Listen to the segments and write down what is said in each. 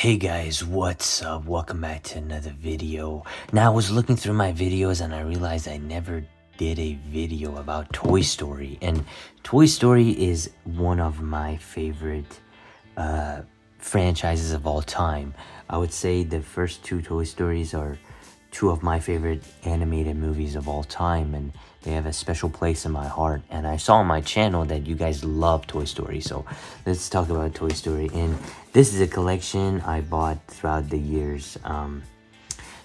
Hey guys, what's up? Welcome back to another video. Now I was looking through my videos and I realized I never did a video about Toy Story, and Toy Story is one of my favorite franchises of all time. I would say the first two Toy Stories are two of my favorite animated movies of all time, and they have a special place in my heart. And I saw on my channel that you guys love Toy Story, so let's talk about Toy Story. And this is a collection I bought throughout the years.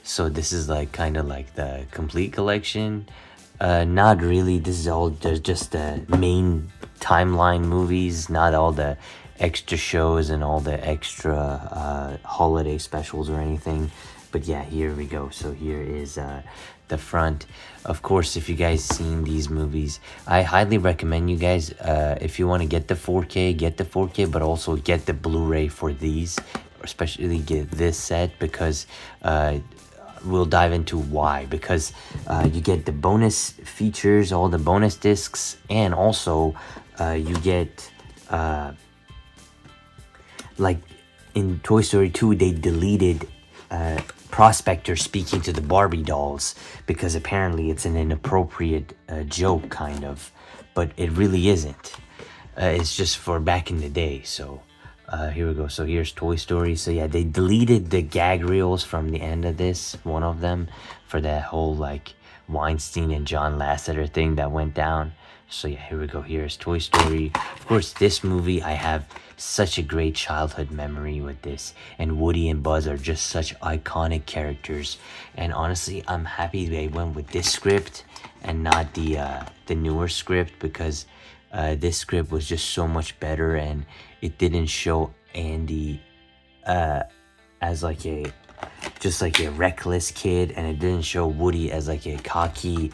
So this is like kind of like the complete collection. Not really. This is all just the main timeline movies, not all the extra shows and all the extra holiday specials or anything. But yeah, here we go. So here is the front. Of course, if you guys seen these movies, I highly recommend you guys, if you want to get the 4K, get the 4K, but also get the Blu-ray for these, especially get this set, because we'll dive into why. Because you get the bonus features, all the bonus discs, and also you get like in Toy Story 2, they deleted Prospector speaking to the Barbie dolls because apparently it's an inappropriate joke, kind of, but it really isn't. It's just for back in the day. So here we go. So here's Toy Story. So yeah, they deleted the gag reels from the end of this, one of them, for that whole like Weinstein and John Lasseter thing that went down. So yeah, here we go. Here's Toy Story. Of course, this movie, I have such a great childhood memory with this, and Woody and Buzz are just such iconic characters. And honestly, I'm happy they went with this script and not the newer script, because this script was just so much better, and it didn't show Andy as like just like a reckless kid, and it didn't show Woody as like a cocky,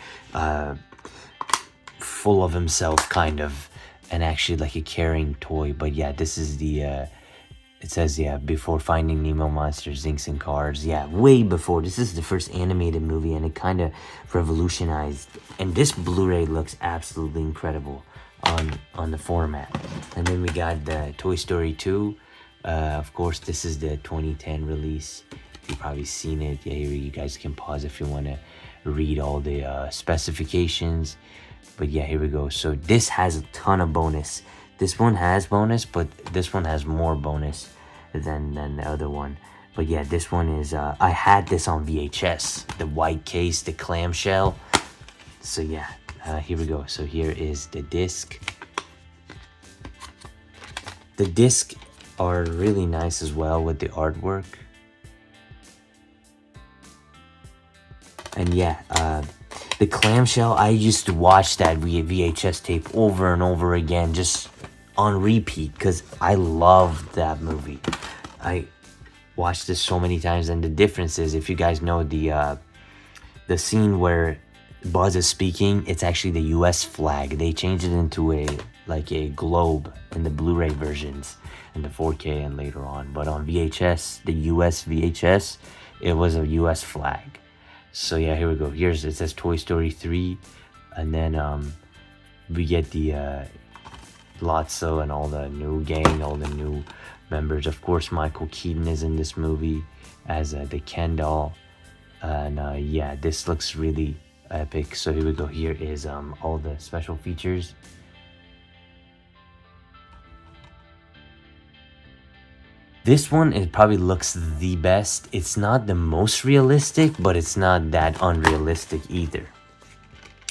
full of himself kind of, and actually like a caring toy. But yeah, this is the it says, yeah, before Finding Nemo, Monsters, Inks, and Cars. Yeah, way before. This is the first animated movie, and it kind of revolutionized. And this Blu-ray looks absolutely incredible on the format. And then we got the Toy Story 2. Of course, this is the 2010 release. You've probably seen it. Yeah, here you guys can pause if you want to read all the specifications. But yeah, here we go. So this has a ton of bonus. This one has bonus, but this one has more bonus than the other one. But yeah, this one is, I had this on VHS. The white case, the clamshell. So yeah, here we go. So here is the disc. The disc are really nice as well with the artwork. And yeah, the clamshell, I used to watch that VHS tape over and over again, just on repeat, because I loved that movie. I watched this so many times, and the difference is, if you guys know the scene where Buzz is speaking, it's actually the US flag. They changed it into a globe in the Blu-ray versions, and the 4K and later on. But on VHS, the US VHS, it was a US flag. So yeah, here we go. It says Toy Story 3, and then we get the Lotso and all the new gang, all the new members. Of course, Michael Keaton is in this movie as the Ken doll, and yeah, this looks really epic. So here we go. Here is all the special features. This one, it probably looks the best. It's not the most realistic, but it's not that unrealistic either.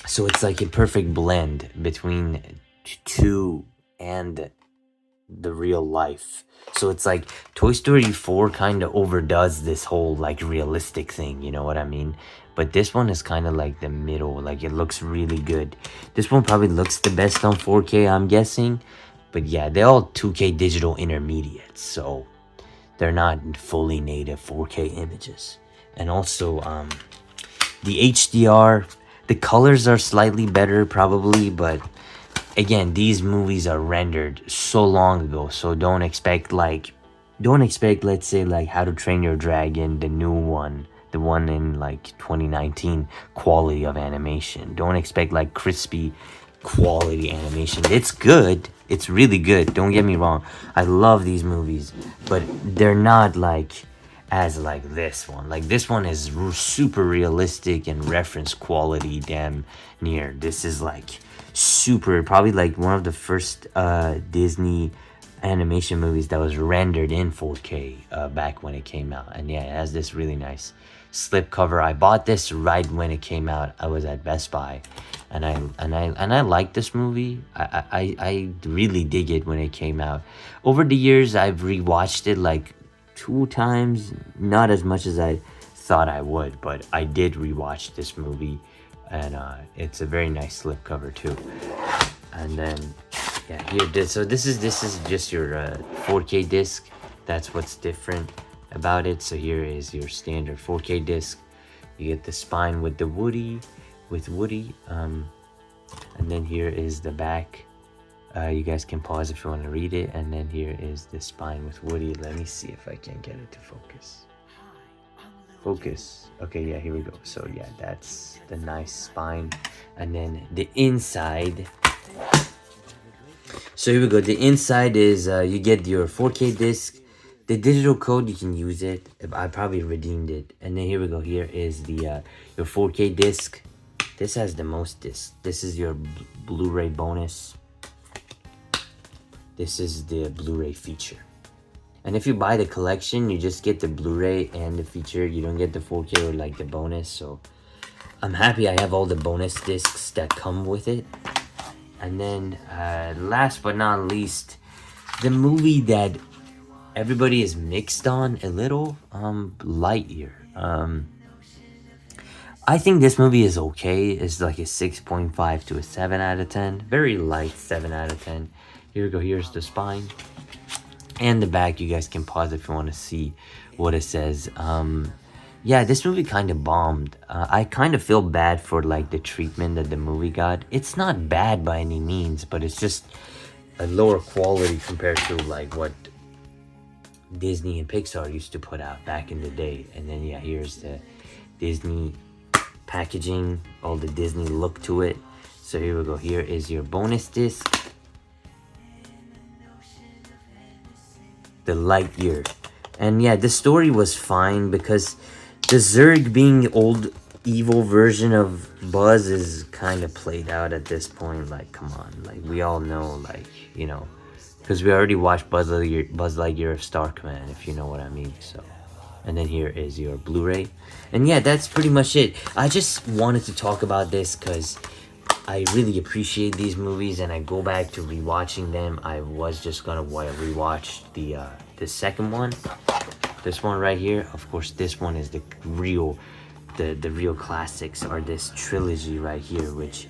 So it's like a perfect blend between 2 and the real life. So it's like Toy Story 4 kind of overdoes this whole like realistic thing, you know what I mean? But this one is kind of like the middle, like it looks really good. This one probably looks the best on 4K, I'm guessing. But yeah, they're all 2K digital intermediates, so they're not fully native 4K images. And also, the HDR, the colors are slightly better probably, but again, these movies are rendered so long ago, so don't expect, let's say, like How to Train Your Dragon, the new one, the one in like 2019, quality of animation. Don't expect like crispy quality animation. It's good. It's really good. Don't get me wrong. I love these movies, but they're not like as like this one. Like this one is super realistic and reference quality damn near. This is like super, probably like one of the first Disney animation movies that was rendered in 4K back when it came out. And yeah, it has this really nice slip cover. I bought this right when it came out. I was at Best Buy, and I like this movie. I really dig it when it came out. Over the years, I've rewatched it like 2 times, not as much as I thought I would, but I did rewatch this movie, and it's a very nice slipcover too. And then yeah, here so this is just your 4K disc. That's what's different about it. So here is your standard 4K disc. You get the spine with the Woody, and then here is the back. You guys can pause if you want to read it. And then here is the spine with Woody. Let me see if I can get it to focus. Focus. Okay, yeah, here we go. So yeah, that's the nice spine. And then the inside. So here we go. The inside is you get your 4K disc. The digital code, you can use it. I probably redeemed it. And then here we go. Here is the your 4K disc. This has the most discs. This is your Blu-ray bonus. This is the Blu-ray feature. And if you buy the collection, you just get the Blu-ray and the feature. You don't get the 4K or like the bonus. So I'm happy I have all the bonus discs that come with it. And then last but not least, the movie that everybody is mixed on a little, Lightyear. I think this movie is okay. It's like a 6.5 to a 7 out of 10. Very light 7 out of 10. Here we go. Here's the spine. And the back. You guys can pause if you want to see what it says. Yeah, this movie kind of bombed. I kind of feel bad for like the treatment that the movie got. It's not bad by any means, but it's just a lower quality compared to like what Disney and Pixar used to put out back in the day. And then yeah, here's the Disney packaging, all the Disney look to it. So here we go. Here is your bonus disc, the Lightyear. And yeah, the story was fine because the Zurg being old evil version of Buzz is kind of played out at this point. Like, come on, like we all know, like, you know, because we already watched Buzz Lightyear of Star Command, if you know what I mean. So, and then here is your Blu-ray. And yeah, that's pretty much it. I just wanted to talk about this because I really appreciate these movies, and I go back to rewatching them. I was just gonna rewatch the second one, this one right here. Of course, this one is the real classics, are this trilogy right here, which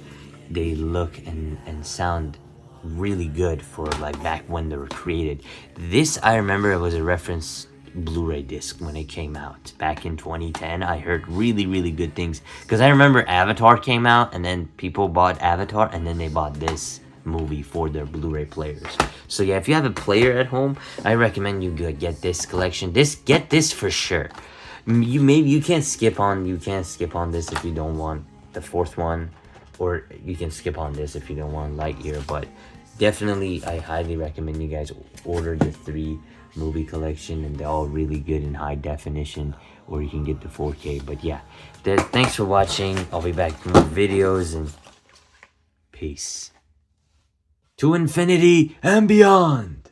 they look and sound really good for like back when they were created. This, I remember, it was a reference Blu-ray disc when it came out back in 2010. I heard really good things because I remember Avatar came out, and then people bought Avatar, and then they bought this movie for their Blu-ray players. So yeah, if you have a player at home, I recommend you get this collection. Get this for sure. You can't skip on this if you don't want the fourth one, or you can skip on this if you don't want Lightyear. But definitely, I highly recommend you guys order the 3 movie collection, and they're all really good in high definition, or you can get the 4K. But yeah, thanks for watching. I'll be back with more videos, and peace to infinity and beyond.